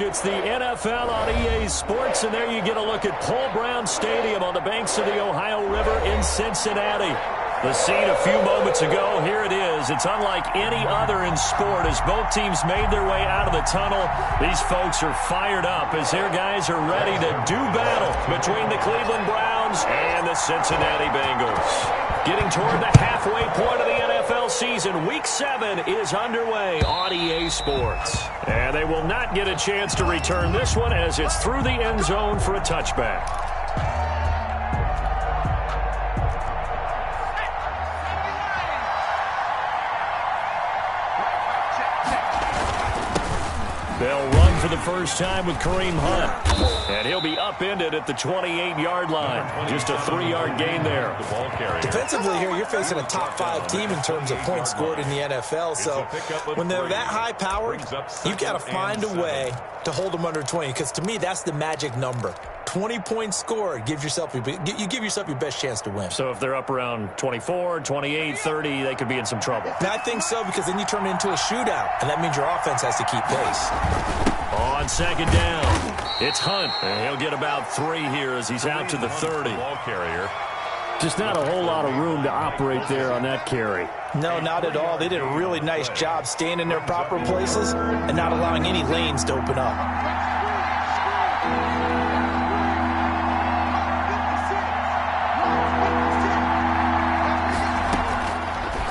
It's the NFL on EA Sports, and there you get a look at Paul Brown Stadium on the banks of the Ohio River in Cincinnati. The scene a few moments ago, here it is. It's unlike any other in sport as both teams made their way out of the tunnel. These folks are fired up as their guys are ready to do battle between the Cleveland Browns and the Cincinnati Bengals. Getting toward the halfway point of the NFL season, Week 7 is underway on EA Sports. And they will not get a chance to return this one as it's through the end zone for a touchback. They'll run for the first time with Kareem Hunt. And he'll be upended at the 28-yard line. Just a 3-yard gain there. Defensively here, you're facing a top-5 team in terms of points scored in the NFL. So when they're that high-powered, you've got to find a way to hold them under 20. Because to me, that's the magic number. 20 points scored, you give yourself your best chance to win. So if they're up around 24, 28, 30, they could be in some trouble. And I think so, because then you turn it into a shootout, and that means your offense has to keep pace. On second down, it's Hunt. And he'll get about 3 here as he's out to the 30. Ball carrier. Just not a whole lot of room to operate there on that carry. No, not at all. They did a really nice job staying in their proper places and not allowing any lanes to open up.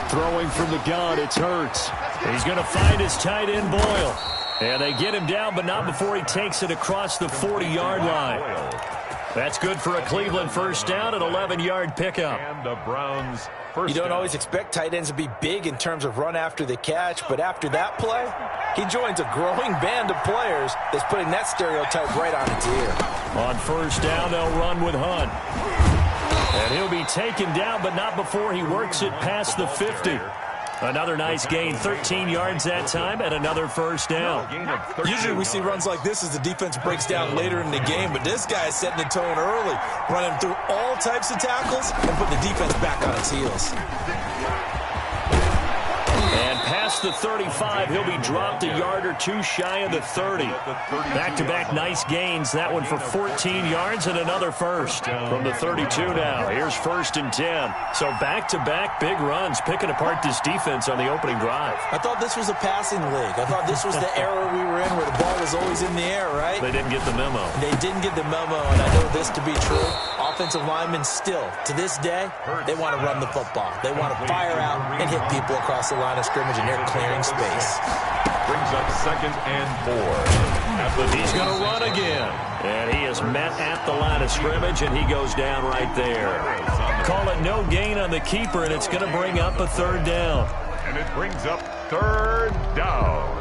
Throwing from the gun, it's Hurts. He's going to find his tight end, Boyle. And they get him down, but not before he takes it across the 40-yard line. That's good for a Cleveland first down, an 11-yard pickup. And the Browns You don't always expect tight ends to be big in terms of run after the catch, but after that play, he joins a growing band of players that's putting that stereotype right on its ear. On first down, they'll run with Hunt. And he'll be taken down, but not before he works it past the 50. Another nice gain, 13 yards that time, and another first down. Usually we see runs like this as the defense breaks down later in the game, but this guy is setting the tone early, running through all types of tackles and putting the defense back on its heels. And past the 35, he'll be dropped a yard or two shy of the 30. Back-to-back nice gains, that one for 14 yards and another first. From the 32 now, here's 1st and 10. So back-to-back big runs, picking apart this defense on the opening drive. I thought this was a passing league. I thought this was the era we were in where the ball was always in the air, right? They didn't get the memo. They didn't get the memo, and I know this to be true. Offensive linemen still, to this day, they want to run the football. They want to fire out and hit people across the line of scrimmage, and they're clearing space. Brings up 2nd and 4. He's going to run again. And he is met at the line of scrimmage, and he goes down right there. Call it no gain on the keeper, and it's going to bring up a 3rd down. And it brings up 3rd down.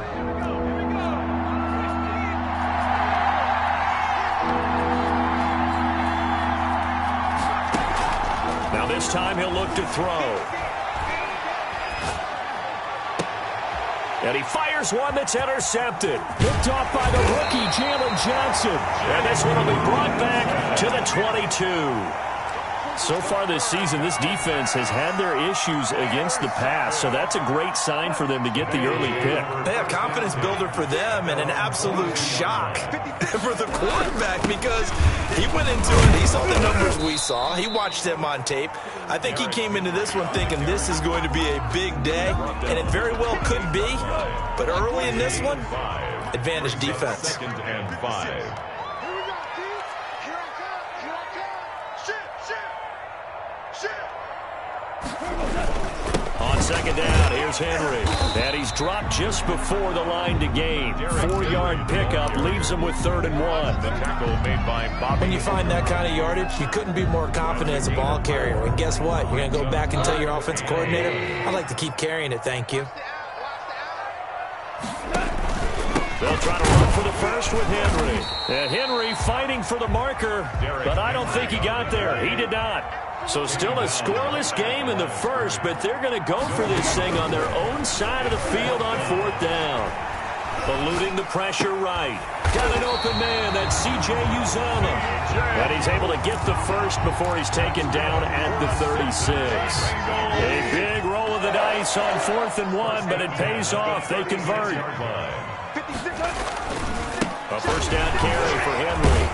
Now this time he'll look to throw. And he fires one that's intercepted. Picked off by the rookie, Jalen Johnson. And this one will be brought back to the 22. So far this season, this defense has had their issues against the pass, so that's a great sign for them to get the early pick. They have confidence builder for them and an absolute shock for the quarterback because he went into it. He saw the numbers we saw. He watched them on tape. I think he came into this one thinking this is going to be a big day, and it very well could be. But early in this one, advantage defense. 2nd and 5. On 2nd down, here's Henry. And he's dropped just before the line to gain. 4-yard pickup leaves him with 3rd and 1. The tackle made by Bobby. When you find that kind of yardage, you couldn't be more confident as a ball carrier. And guess what? You're going to go back and tell your offensive coordinator, I'd like to keep carrying it, thank you. They'll try to run for the first with Henry. And Henry fighting for the marker, but I don't think he got there. He did not. So still a scoreless game in the first, but they're going to go for this thing on their own side of the field on 4th down. Eluding the pressure right. Got an open man, that's C.J. Uzomah. And he's able to get the first before he's taken down at the 36. A big roll of the dice on 4th and 1, but it pays off. They convert. A first down carry for Henry.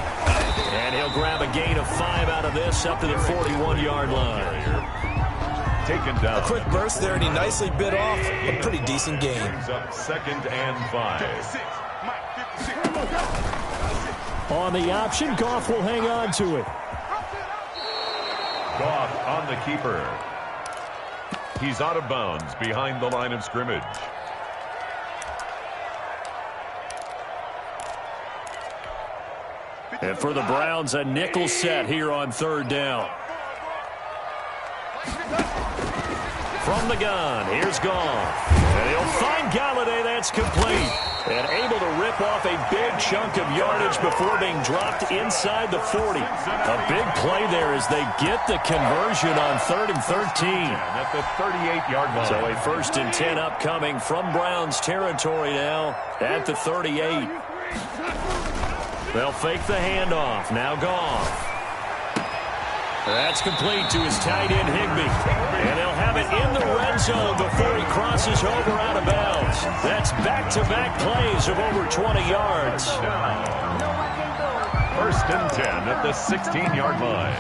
And he'll grab a gain of 5 out of this up to the 41-yard line. Taken down. A quick burst there, and he nicely bit off a pretty decent gain. Brings up 2nd and 5. On the option, Goff will hang on to it. Goff on the keeper. He's out of bounds behind the line of scrimmage. And for the Browns, a nickel set here on 3rd down. From the gun, here's Goff. And he'll find Galladay. That's complete. And able to rip off a big chunk of yardage before being dropped inside the 40. A big play there as they get the conversion on 3rd and 13. At the 38-yard line. So a 1st and 10 upcoming from Browns territory now at the 38. They'll fake the handoff. Now Goff. That's complete to his tight end, Higbee. And he'll have it in the red zone before he crosses over out of bounds. That's back-to-back plays of over 20 yards. 1st and 10 at the 16-yard line.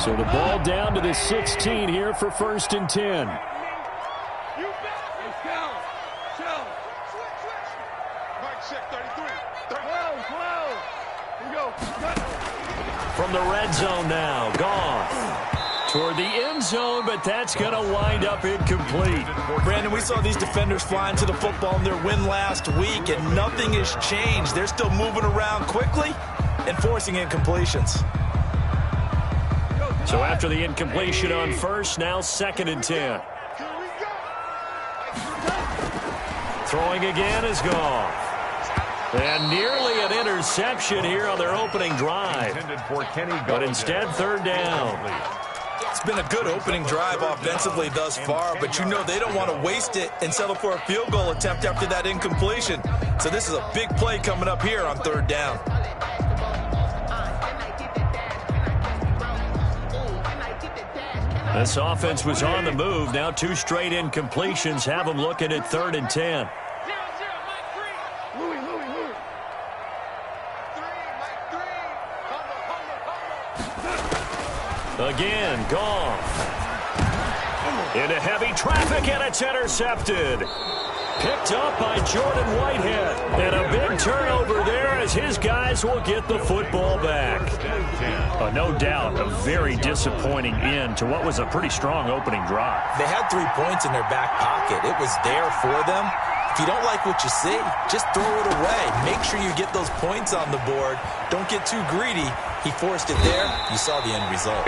So the ball down to the 16 here for 1st and 10. From the red zone now, Goff toward the end zone, but that's going to wind up incomplete. Brandon, we saw these defenders flying to the football in their win last week, and nothing has changed. They're still moving around quickly and forcing incompletions. So after the incompletion on 1st, now 2nd and 10. Throwing again is Goff. And nearly an interception here on their opening drive. But instead, 3rd down. It's been a good opening drive offensively thus far, but you know they don't want to waste it and settle for a field goal attempt after that incompletion. So this is a big play coming up here on 3rd down. This offense was on the move. Now 2 straight incompletions have them looking at 3rd and 10. Again, Goff. Into heavy traffic, and it's intercepted. Picked up by Jordan Whitehead. And a big turnover there as his guys will get the football back. No doubt, a very disappointing end to what was a pretty strong opening drive. They had 3 points in their back pocket. It was there for them. If you don't like what you see, just throw it away. Make sure you get those points on the board. Don't get too greedy. He forced it there. You saw the end result.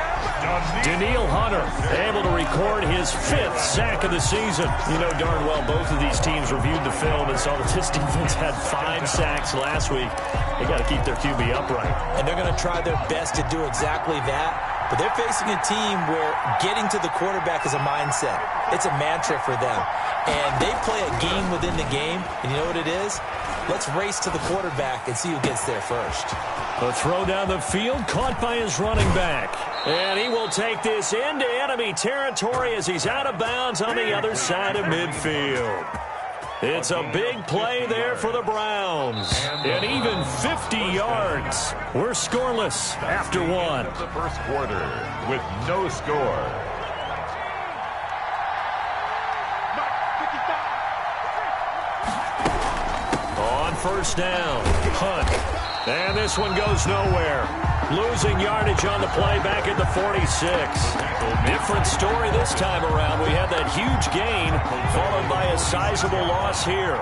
Danielle Hunter able to record his 5th sack of the season. You know darn well both of these teams reviewed the film and saw that this defense had 5 sacks last week. They got to keep their QB upright. And they're going to try their best to do exactly that. But they're facing a team where getting to the quarterback is a mindset. It's a mantra for them. And they play a game within the game. And you know what it is? Let's race to the quarterback and see who gets there first. A throw down the field, caught by his running back. And he will take this into enemy territory as he's out of bounds on the other side of midfield. It's a big play there for the Browns. And even 50 yards. We're scoreless after 1. The 1st quarter with no score. On 1st down, Hunt. And this one goes nowhere. Losing yardage on the play back at the 46. Different story this time around. We had that huge gain followed by a sizable loss here.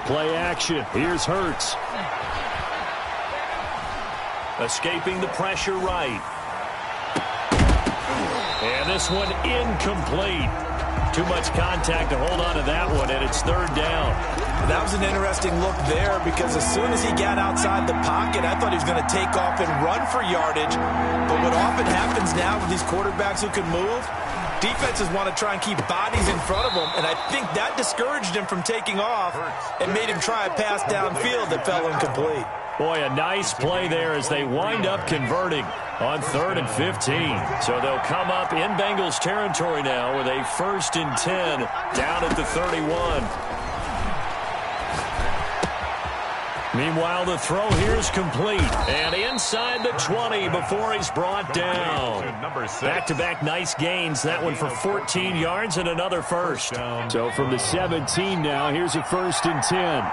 Play action. Here's Hurts. Escaping the pressure right. And this one incomplete. Too much contact to hold on to that one, and it's 3rd down. That was an interesting look there because as soon as he got outside the pocket, I thought he was going to take off and run for yardage. But what often happens now with these quarterbacks who can move, defenses want to try and keep bodies in front of them, and I think that discouraged him from taking off and made him try a pass downfield that fell incomplete. Boy, a nice play there as they wind up converting on 3rd and 15. So they'll come up in Bengals territory now with a 1st and 10 down at the 31. Meanwhile, the throw here is complete. And inside the 20 before he's brought down. Back-to-back nice gains. That one for 14 yards and another first. So from the 17 now, here's a 1st and 10.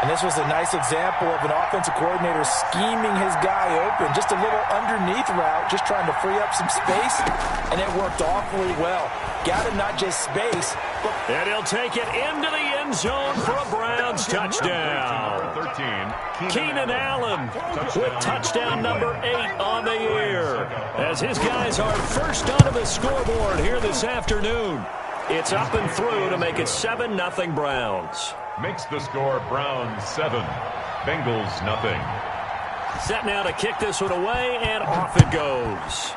And this was a nice example of an offensive coordinator scheming his guy open. Just a little underneath route, just trying to free up some space, and it worked awfully well. Got him not just space, but... And he'll take it into the end zone for a Browns touchdown. 13, Keenan Allen with touchdown number 8 on the year. As his guys are first onto the scoreboard here this afternoon. It's up and through to make it 7-0 Browns. Makes the score Browns 7, Bengals nothing. Set now to kick this one away, and off it goes.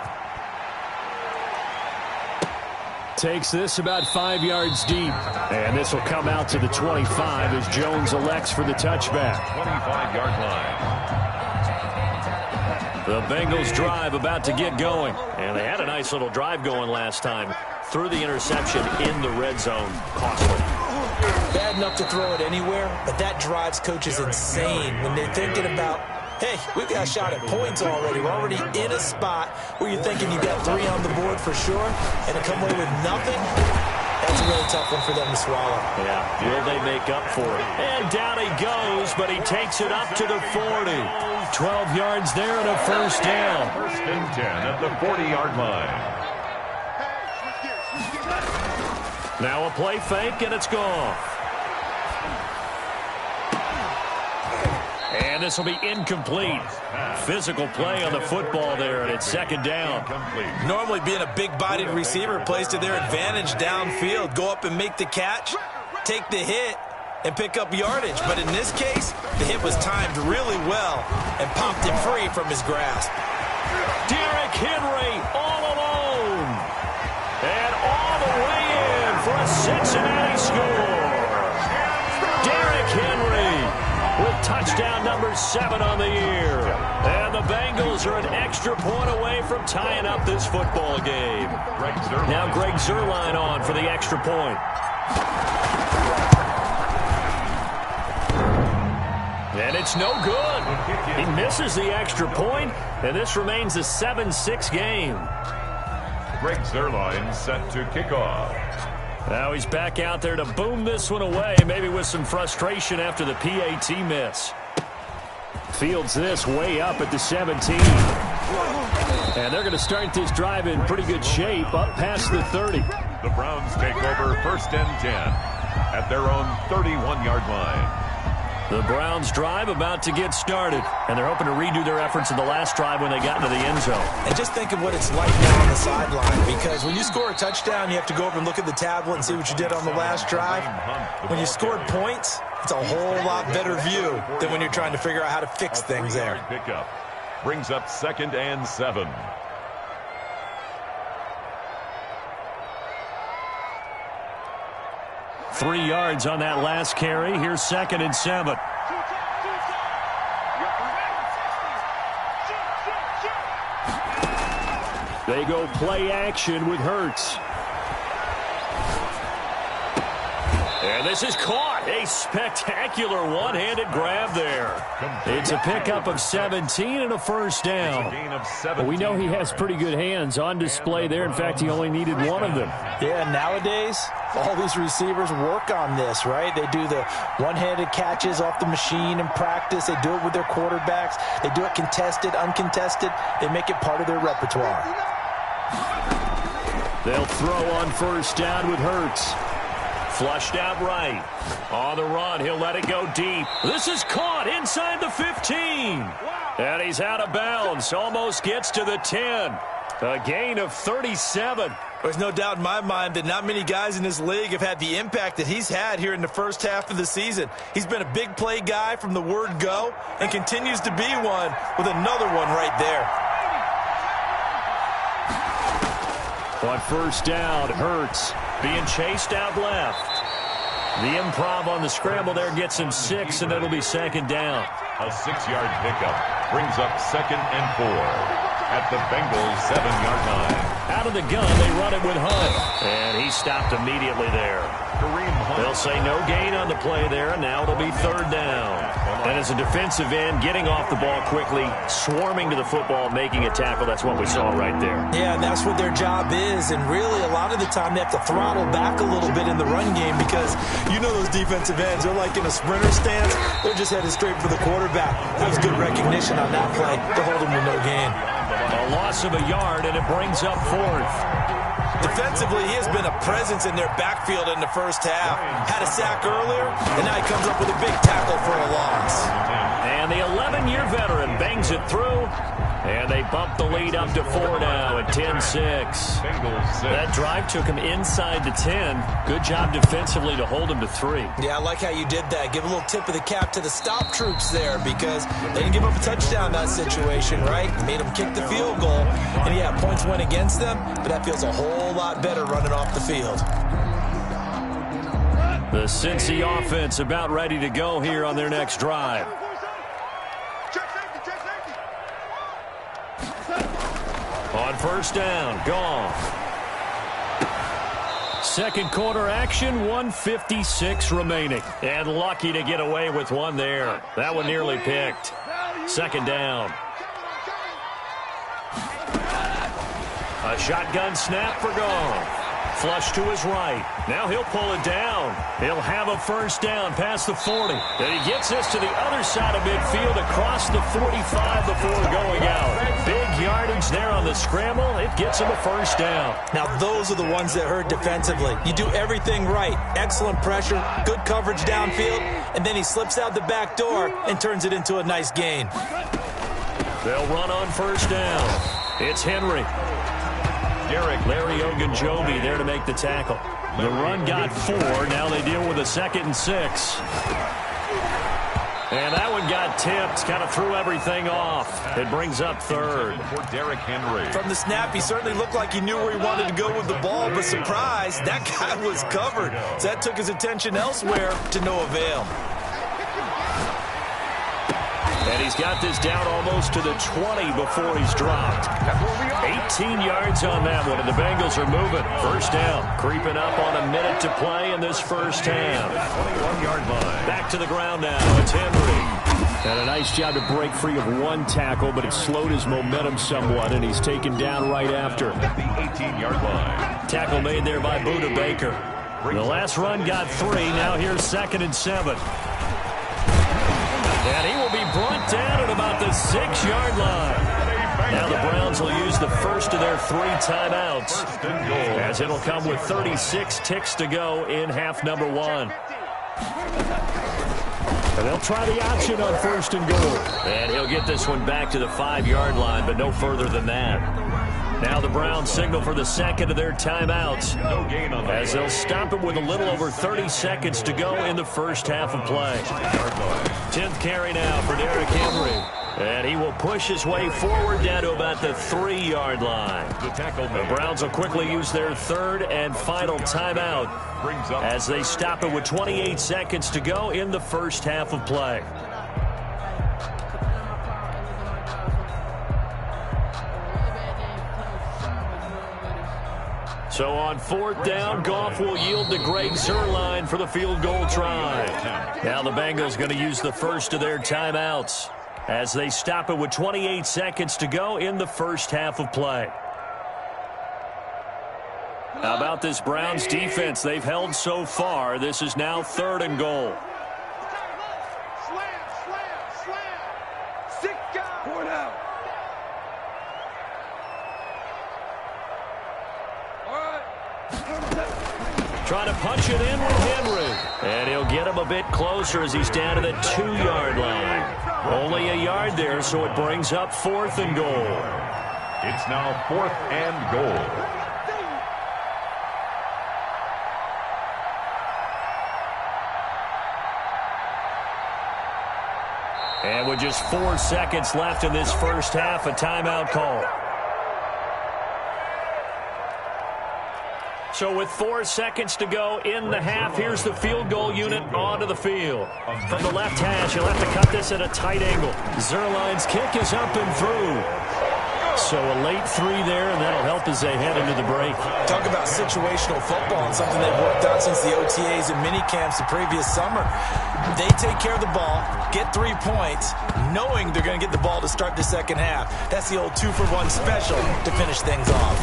Takes this about 5 yards deep. And this will come out to the 25 as Jones elects for the touchback. 25-yard line. The Bengals drive about to get going. And they had a nice little drive going last time. Threw the interception in the red zone. Costly. Bad enough to throw it anywhere, but that drives coaches insane when they're thinking about, hey, we've got a shot at points already. We're already in a spot where you're thinking you got 3 on the board for sure, and to come away with nothing, that's a really tough one for them to swallow. Yeah, will they make up for it? And down he goes, but he takes it up to the 40. 12 yards there and a first down. 1st and 10 at the 40-yard line. Now a play fake, and it's gone. And this will be incomplete. Physical play on the football there, and it's 2nd down. Normally being a big-bodied receiver plays to their advantage downfield. Go up and make the catch, take the hit, and pick up yardage. But in this case, the hit was timed really well and popped him free from his grasp. Derrick Henry all alone. And all the way in for a Cincinnati score. Derrick Henry with touchdown number 7 on the year. And the Bengals are an extra point away from tying up this football game. Now Greg Zuerlein on for the extra point. And it's no good. He misses the extra point, and this remains a 7-6 game. Greg Zuerlein set to kick off. Now he's back out there to boom this one away, maybe with some frustration after the PAT miss. Fields this way up at the 17. And they're going to start this drive in pretty good shape, up past the 30. The Browns take over 1st and 10 at their own 31-yard line. The Browns drive about to get started, and they're hoping to redo their efforts in the last drive when they got into the end zone. And just think of what it's like now on the sideline, because when you score a touchdown, you have to go over and look at the tablet and see what you did on the last drive. When you scored points, it's a whole lot better view than when you're trying to figure out how to fix things there. Pickup brings up 2nd and 7. Three yards on that last carry. Here's 2nd and 7. They go play action with Hurts. And this is caught. A spectacular one-handed grab there. It's a pickup of 17 and a first down. Well, we know he has pretty good hands on display there. In fact, he only needed one of them. Yeah, nowadays, all these receivers work on this, right? They do the one-handed catches off the machine in practice. They do it with their quarterbacks. They do it contested, uncontested. They make it part of their repertoire. They'll throw on first down with Hurts. Flushed out right. On the run, he'll let it go deep. This is caught inside the 15. And he's out of bounds. Almost gets to the 10. A gain of 37. There's no doubt in my mind that not many guys in this league have had the impact that he's had here in the first half of the season. He's been a big play guy from the word go and continues to be one with another one right there. On first down, Hurts being chased out left. The improv on the scramble there gets him 6, and it'll be 2nd down. A 6-yard pickup brings up 2nd and 4 at the Bengals' 7-yard line. Out of the gun, they run it with Hunt. And he stopped immediately there. They'll say no gain on the play there, and now it'll be 3rd down. And as a defensive end, getting off the ball quickly, swarming to the football, making a tackle, that's what we saw right there. Yeah, that's what their job is, and really a lot of the time they have to throttle back a little bit in the run game because you know those defensive ends, they're like in a sprinter stance. They're just headed straight for the quarterback. That was good recognition on that play to hold him to no gain. A loss of a yard, and it brings up 4th. Defensively, he has been a presence in their backfield in the first half. Had a sack earlier, and now he comes up with a big tackle for a loss. And the 11-year veteran bangs it through, and they bump the lead up to 4 now at 10-6. That drive took him inside the 10. Good job defensively to hold him to 3. Yeah, I like how you did that. Give a little tip of the cap to the stop troops there because they didn't give up a touchdown in that situation, right? Made them kick the field goal. And, yeah, points went against them, but that feels a whole lot better running off the field. The Cincy offense about ready to go here on their next drive. On 1st down, gone. 2nd quarter action, 1:56 remaining. And lucky to get away with one there. That one nearly picked. 2nd down. A shotgun snap for Gone. Flush to his right. Now he'll pull it down. He'll have a 1st down past the 40. And he gets this to the other side of midfield across the 45 before going out. Big yardage there on the scramble. It gets him a 1st down. Now those are the ones that hurt defensively. You do everything right. Excellent pressure, good coverage downfield, and then he slips out the back door and turns it into a nice gain. They'll run on 1st down. It's Henry. Larry Ogunjobi there to make the tackle. The run got 4. Now they deal with a 2nd and 6. And that one got tipped. Kind of threw everything off. It brings up 3rd. For Derrick Henry. From the snap, he certainly looked like he knew where he wanted to go with the ball, but surprise, that guy was covered. So that took his attention elsewhere to no avail. And he's got this down almost to the 20 before he's dropped. 18 yards on that one, and the Bengals are moving. 1st down, creeping up on a minute to play in this 1st half. 21-yard line. Back to the ground now. It's Henry. And a nice job to break free of one tackle, but it slowed his momentum somewhat, and he's taken down right after. At the 18-yard line. Tackle made there by Buda Baker. The last run got 3. Now here's 2nd and 7. And he will be brought down at about the 6-yard line. Now the Browns will use the first of their 3 timeouts, as it'll come with 36 ticks to go in half number 1. And they'll try the option on 1st and goal. And he'll get this one back to the 5-yard line, but no further than that. Now the Browns signal for the 2nd of their timeouts, as they'll stop it with a little over 30 seconds to go in the 1st half of play. 10th carry now for Derrick Henry. And he will push his way forward down to about the 3-yard line. The Browns will quickly use their 3rd and final timeout as they stop it with 28 seconds to go in the 1st half of play. So on 4th down, Goff will yield to Greg Zuerlein for the field goal try. Now the Bengals going to use the first of their timeouts as they stop it with 28 seconds to go in the 1st half of play. How about this Browns defense they've held so far? This is now 3rd and goal. Trying to punch it in with Henry. And he'll get him a bit closer as he's down to the 2-yard line. Only a yard there, so it brings up 4th and goal. It's now 4th and goal. And with just 4 seconds left in this 1st half, a timeout call. So with 4 seconds to go in the half, here's the field goal unit onto the field. From the left hash, he'll have to cut this at a tight angle. Zerline's kick is up and through. So a late 3 there, and that'll help as they head into the break. Talk about situational football and something they've worked on since the OTAs and mini camps the previous summer. They take care of the ball, get 3 points, knowing they're going to get the ball to start the second half. That's the old 2-for-1 special to finish things off.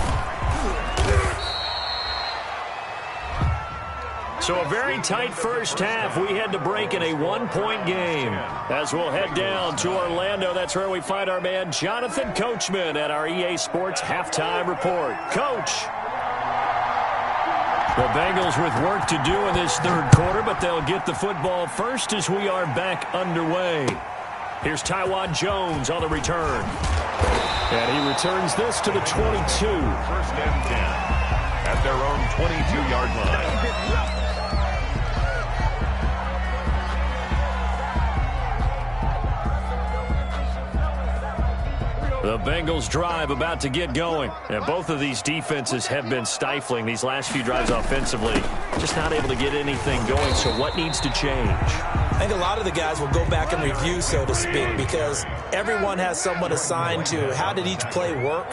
So a very tight first half. We had to break in a 1-point game. As we'll head down to Orlando, that's where we find our man Jonathan Coachman at our EA Sports Halftime Report. Coach. The Bengals with work to do in this third quarter, but they'll get the football first as we are back underway. Here's Taiwan Jones on the return. And he returns this to the 22. First and 10 at their own 22-yard line. The Bengals drive about to get going. And both of these defenses have been stifling these last few drives offensively. Just not able to get anything going, so what needs to change? I think a lot of the guys will go back and review, so to speak, because everyone has someone assigned to how did each play work.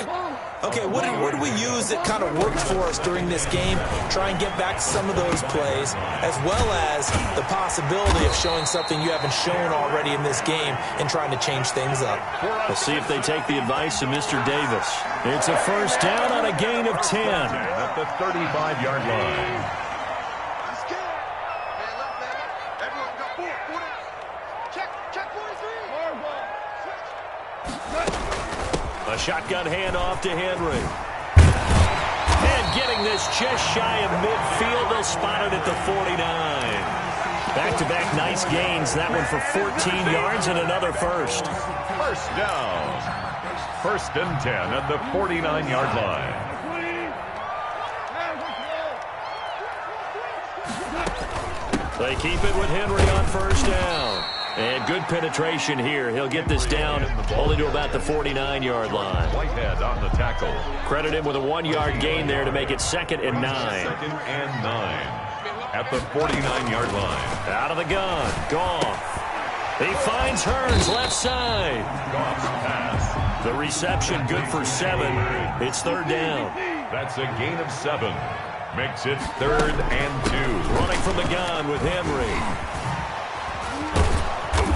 Okay, what did we use that kind of worked for us during this game? Try and get back some of those plays, as well as the possibility of showing something you haven't shown already in this game and trying to change things up. We'll see if they take the advice of Mr. Davis. It's a first down on a gain of 10. At the 35-yard line. A shotgun handoff to Henry. And getting this just shy of midfield. They'll spot it at the 49. Back-to-back nice gains. That one for 14 yards and another first. First down. First and 10 at the 49-yard line. They keep it with Henry on first down. And good penetration here. He'll get this down only to about the 49-yard line. Whitehead on the tackle. Credit him with a 1-yard gain there to make it 2nd and 9. 2nd and 9 at the 49-yard line. Out of the gun. Goff. He finds Hearns left side. Goff's pass. The reception good for 7. It's third down. That's a gain of 7. Makes it 3rd and 2. Running from the gun with Henry.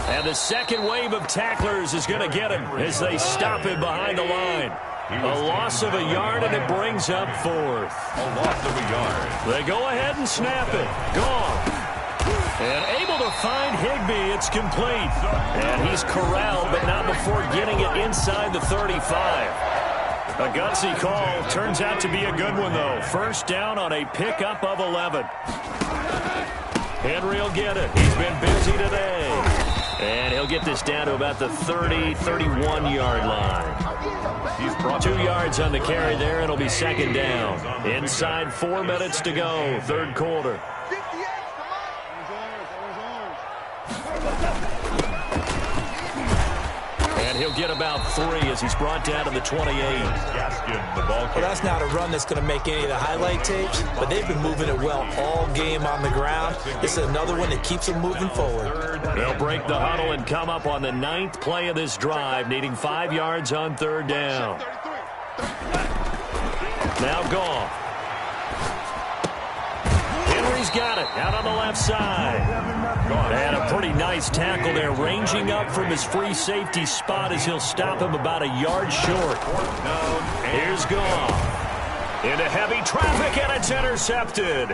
And the second wave of tacklers is going to get him as they stop him behind the line. A loss of a yard, and it brings up 4th. A loss of a yard. They go ahead and snap it. Gone. And able to find Higbee. It's complete. And he's corralled, but not before getting it inside the 35. A gutsy call. Turns out to be a good one, though. First down on a pickup of 11. Henry will get it. He's been busy today. And he'll get this down to about the 30, 31-yard line. He's brought 2 yards on the carry there, and it'll be 2nd down. Inside 4 minutes to go, third quarter. And he'll get about 3 as he's brought down to the 28. Gaskin, the ball Well, that's not a run that's going to make any of the highlight tapes, but they've been moving it well all game on the ground. This is another one that keeps them moving forward. They'll break the huddle and come up on the 9th play of this drive, needing 5 yards on third down. Now Goff. Henry's got it out on the left side. And a pretty nice tackle there, ranging up from his free safety spot as he'll stop him about a yard short. Here's Goff. Into heavy traffic, and it's intercepted.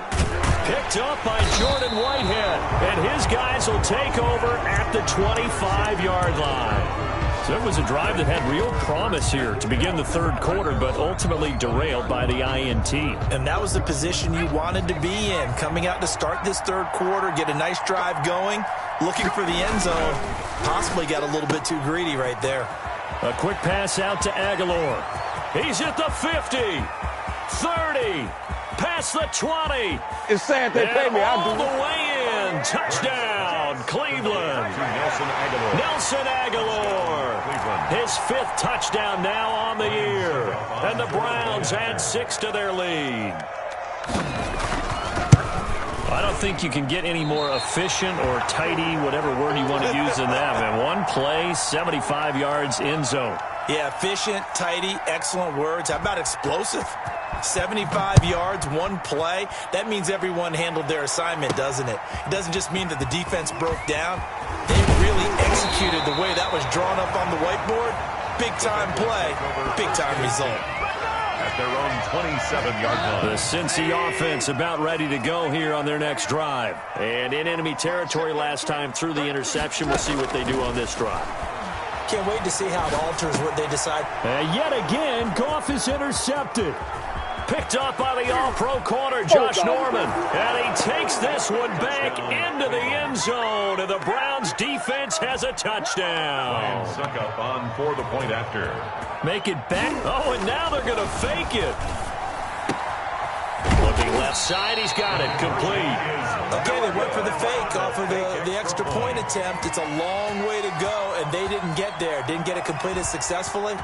Picked up by Jordan Whitehead, and his guys will take over at the 25-yard line. So it was a drive that had real promise here to begin the third quarter, but ultimately derailed by the INT. And that was the position you wanted to be in, coming out to start this third quarter, get a nice drive going, looking for the end zone. Possibly got a little bit too greedy right there. A quick pass out to Aguilar. He's at the 50, 30, past the 20. It's sad they pay me. All the way in. Touchdown, Cleveland. Nelson Aguilar. His 5th touchdown now on the year. And the Browns add 6 to their lead. I don't think you can get any more efficient or tidy, whatever word you want to use than that, man. One play, 75 yards in zone. Yeah, efficient, tidy, excellent words. How about explosive? 75 yards, one play. That means everyone handled their assignment, doesn't it? It doesn't just mean that the defense broke down. They really executed the way that was drawn up on the whiteboard. Big-time play, big-time result. At their own 27-yard line. The Cincy offense about ready to go here on their next drive. And in enemy territory last time through the interception. We'll see what they do on this drive. Can't wait to see how it alters what they decide. And yet again, Goff is intercepted. Picked up by the all-pro corner, Josh Norman. And he takes this one back into the end zone. And the Browns defense has a touchdown. Suck up on for the point after. Make it back. Oh, and now they're going to fake it. Looking left side, he's got it. Complete. Okay, they went for the fake off of the extra point attempt. It's a long way to go, and they didn't get there. Didn't get it completed successfully.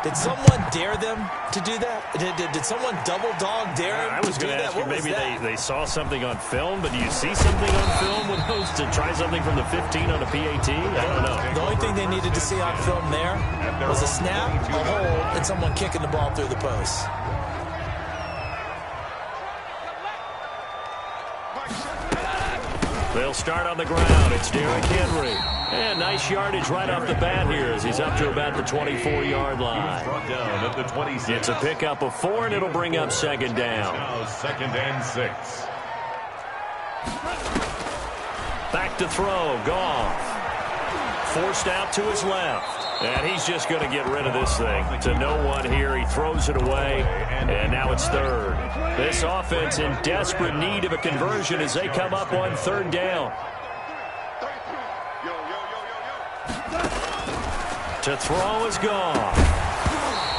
Did someone dare them to do that? Did someone double dog dare them I was to do going to that? ask you, What was maybe that? they saw something on film, but do you see something on film with those to try something from the 15 on a PAT? I don't know. The only thing they needed to see on film there was a snap, a hold, and someone kicking the ball through the post. They'll start on the ground. It's Derrick Henry. And nice yardage right off the bat here as he's up to about the 24-yard line. Brought down at the 26. It's a pickup of 4, and it'll bring up second down. Now 2nd and 6. Back to throw. Goff. Forced out to his left. And he's just going to get rid of this thing. To no one here. He throws it away. And now it's 3rd. This offense in desperate need of a conversion as they come up on 3rd down. To throw is Goff.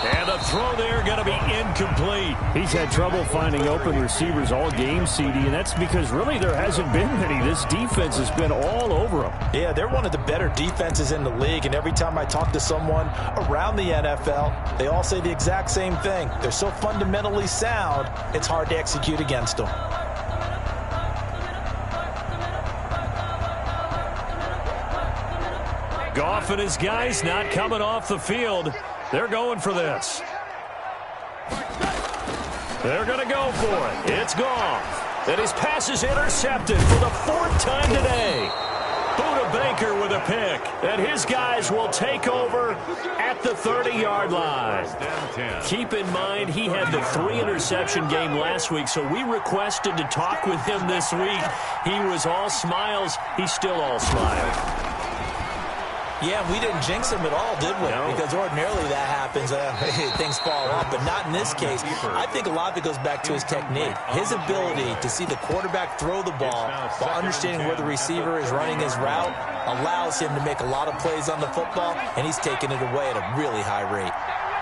And the throw there going to be incomplete. He's had trouble finding open receivers all game, CD, and that's because really there hasn't been many. This defense has been all over them. Yeah, they're one of the better defenses in the league, and every time I talk to someone around the NFL, they all say the exact same thing. They're so fundamentally sound, it's hard to execute against them. Goff and his guys not coming off the field. They're going for this. They're going to go for it. It's Goff. And his pass is intercepted for the 4th time today. Buda Baker with a pick. And his guys will take over at the 30-yard line. Keep in mind, he had the 3-interception game last week, so we requested to talk with him this week. He was all smiles. He's still all smiles. Yeah, we didn't jinx him at all, did we? No. Because ordinarily that happens. Things fall off, but not in this case. I think a lot of it goes back to his technique. His ability to see the quarterback throw the ball while understanding where the receiver is running his route allows him to make a lot of plays on the football, and he's taking it away at a really high rate.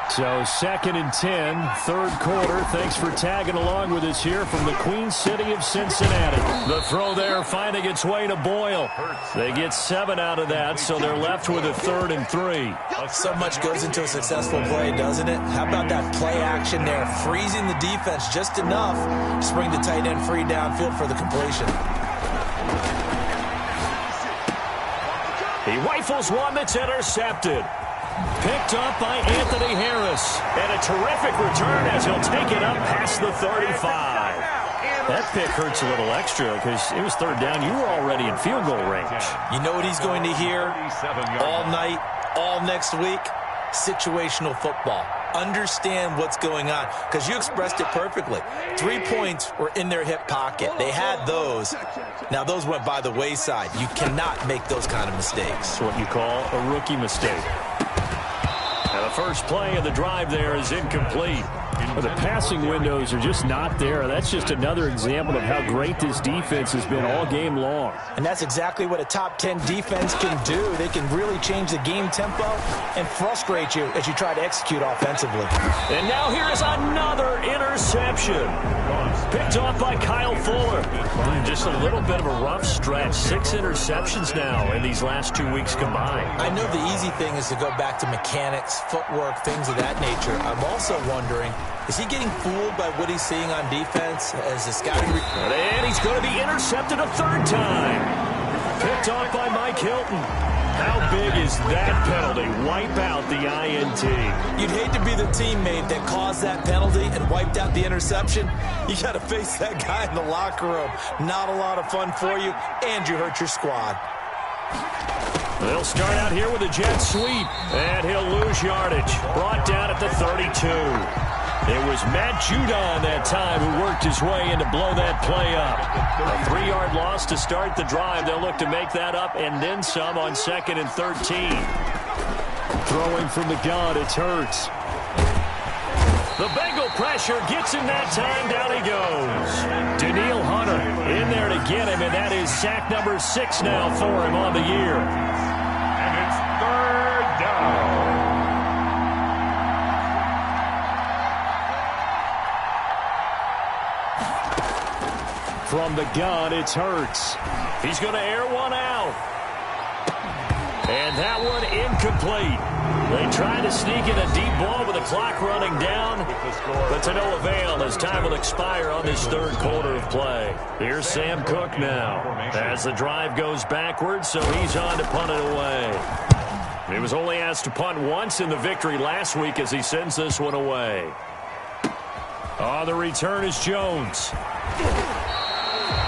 So 2nd and 10, 3rd quarter. Thanks for tagging along with us here from the Queen City of Cincinnati. The throw there finding its way to Boyle. They get 7 out of that, so they're left with a 3rd and 3. So much goes into a successful play, doesn't it? How about that play action there, freezing the defense just enough to bring the tight end free downfield for the completion. He rifles one that's intercepted. Picked up by Anthony Harris. And a terrific return as he'll take it up past the 35. That pick hurts a little extra because it was 3rd down. You were already in field goal range. You know what he's going to hear all night, all next week? Situational football. Understand what's going on, because you expressed it perfectly. 3 points were in their hip pocket. They had those. Now, those went by the wayside. You cannot make those kind of mistakes. It's what you call a rookie mistake. And the first play of the drive there is incomplete. Well, the passing windows are just not there. That's just another example of how great this defense has been all game long. And that's exactly what a top 10 defense can do. They can really change the game tempo and frustrate you as you try to execute offensively. And now here is another interception. Picked off by Kyle Fuller. Just just a little bit of a rough stretch. 6 interceptions now in these last 2 weeks combined. I know the easy thing is to go back to mechanics, footwork, things of that nature. I'm also wondering, is he getting fooled by what he's seeing on defense as the scouting? And he's going to be intercepted a 3rd time. Picked off by Mike Hilton. How big is that penalty? Wipe out the INT. You'd hate to be the teammate that caused that penalty and wiped out the interception. You got to face that guy in the locker room. Not a lot of fun for you, and you hurt your squad. They'll start out here with a jet sweep, and he'll lose yardage. Brought down at the 32. It was Matt Judon that time who worked his way in to blow that play up. A 3-yard loss to start the drive. They'll look to make that up and then some on 2nd and 13. Throwing from the gun, it's Hurts. The Bengal pressure gets him that time. Down he goes. Daniil Hunter in there to get him, and that is sack number 6 now for him on the year. And it's 3rd down. From the gun, it's Hurts. He's going to air one out. And that one incomplete. They try to sneak in a deep ball with the clock running down, but to no avail as time will expire on this 3rd quarter of play. Here's Sam Cook now as the drive goes backwards, so he's on to punt it away. He was only asked to punt once in the victory last week as he sends this one away. On the return is Jones.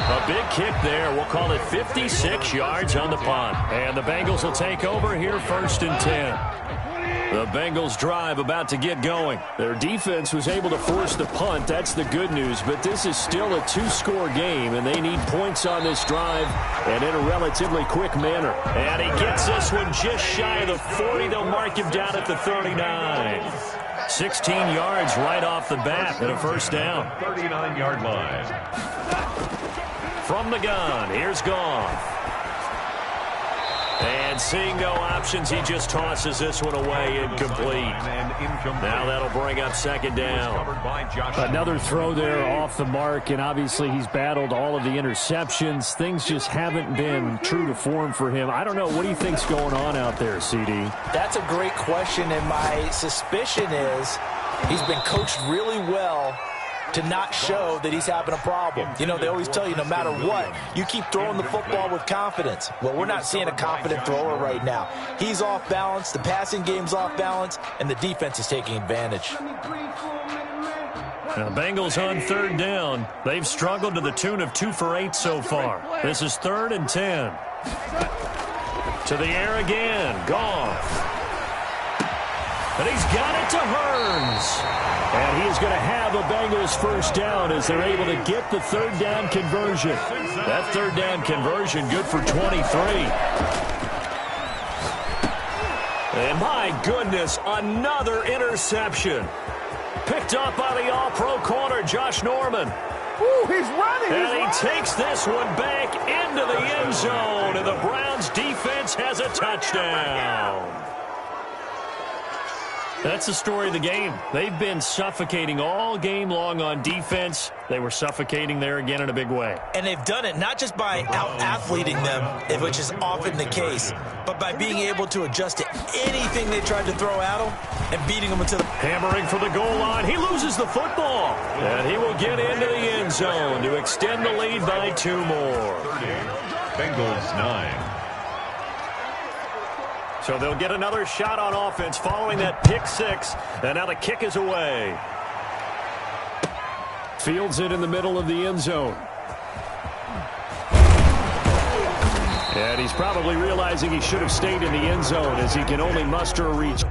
A big kick there. We'll call it 56 yards on the punt. And the Bengals will take over here 1st and 10. The Bengals drive about to get going. Their defense was able to force the punt. That's the good news. But this is still a 2-score game, and they need points on this drive and in a relatively quick manner. And he gets this one just shy of the 40. They'll mark him down at the 39. 16 yards right off the bat and a 1st down. 39-yard line. From the gun, here's Goff. And seeing no options, he just tosses this one away incomplete. Now that'll bring up 2nd down. Another throw there off the mark, and obviously he's battled all of the interceptions. Things just haven't been true to form for him. I don't know. What do you think's going on out there, CD? That's a great question, and my suspicion is he's been coached really well to not show that he's having a problem. You know, they always tell you no matter what, you keep throwing the football with confidence. Well, we're not seeing a confident thrower right now. He's off balance, the passing game's off balance, and the defense is taking advantage. Now, the Bengals on 3rd down. They've struggled to the tune of 2 for 8 so far. This is 3rd and 10. To the air again. Goff. And he's got it to Hearns. And he's going to have a Bengals 1st down as they're able to get the 3rd down conversion. That 3rd down conversion good for 23. And my goodness, another interception. Picked up by the all-pro corner, Josh Norman. Ooh, he's running. And he takes this one back into the end zone. And the Browns defense has a touchdown. That's the story of the game. They've been suffocating all game long on defense. They were suffocating there again in a big way. And they've done it not just by out-athleting them, which is often the case, but by being able to adjust to anything they tried to throw at them and beating them into the... Hammering for the goal line. He loses the football. And he will get into the end zone to extend the lead by 2 more. 30, Bengals 9. So they'll get another shot on offense following that pick 6. And now the kick is away. Fields it in the middle of the end zone. And he's probably realizing he should have stayed in the end zone as he can only muster a reach.